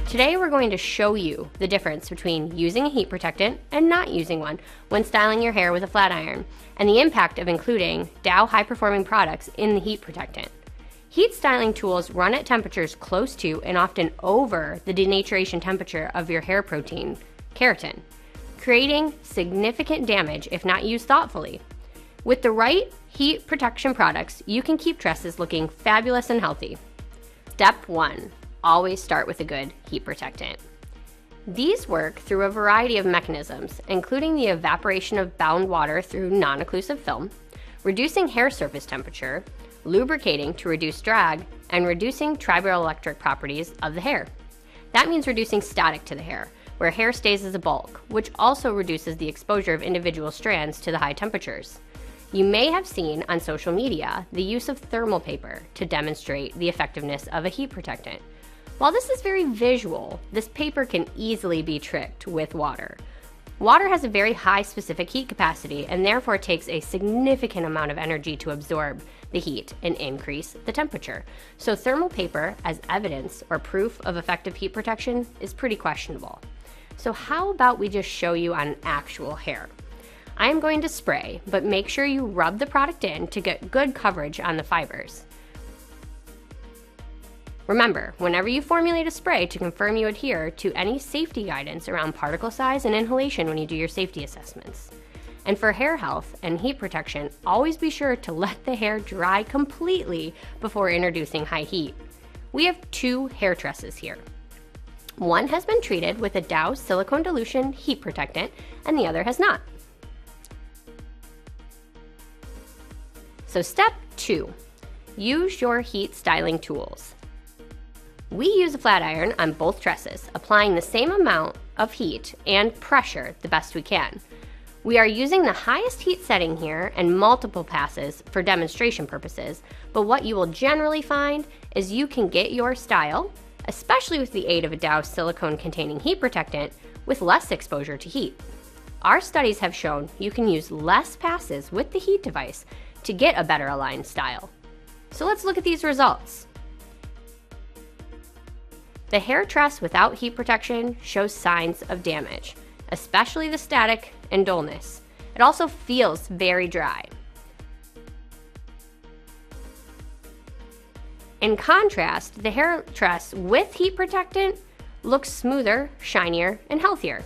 Today we're going to show you the difference between using a heat protectant and not using one when styling your hair with a flat iron, and the impact of including Dow high-performing products in the heat protectant. Heat styling tools run at temperatures close to and often over the denaturation temperature of your hair protein, keratin, creating significant damage if not used thoughtfully. With the right heat protection products, you can keep tresses looking fabulous and healthy. Step 1. Always start with a good heat protectant. These work through a variety of mechanisms, including the evaporation of bound water through non-occlusive film, reducing hair surface temperature, lubricating to reduce drag, and reducing triboelectric properties of the hair. That means reducing static to the hair, where hair stays as a bulk, which also reduces the exposure of individual strands to the high temperatures. You may have seen on social media the use of thermal paper to demonstrate the effectiveness of a heat protectant. While this is very visual, this paper can easily be tricked with water. Water has a very high specific heat capacity and therefore takes a significant amount of energy to absorb the heat and increase the temperature. So thermal paper as evidence or proof of effective heat protection is pretty questionable. So how about we just show you on actual hair? I am going to spray, but make sure you rub the product in to get good coverage on the fibers. Remember, whenever you formulate a spray, to confirm you adhere to any safety guidance around particle size and inhalation when you do your safety assessments. And for hair health and heat protection, always be sure to let the hair dry completely before introducing high heat. We have two hair tresses here. One has been treated with a Dow silicone dilution heat protectant and the other has not. So step 2, use your heat styling tools. We use a flat iron on both tresses, applying the same amount of heat and pressure the best we can. We are using the highest heat setting here and multiple passes for demonstration purposes, but what you will generally find is you can get your style, especially with the aid of a Dow silicone containing heat protectant, with less exposure to heat. Our studies have shown you can use less passes with the heat device to get a better aligned style. So let's look at these results. The hair tress without heat protection shows signs of damage, especially the static and dullness. It also feels very dry. In contrast, the hair tress with heat protectant looks smoother, shinier, and healthier.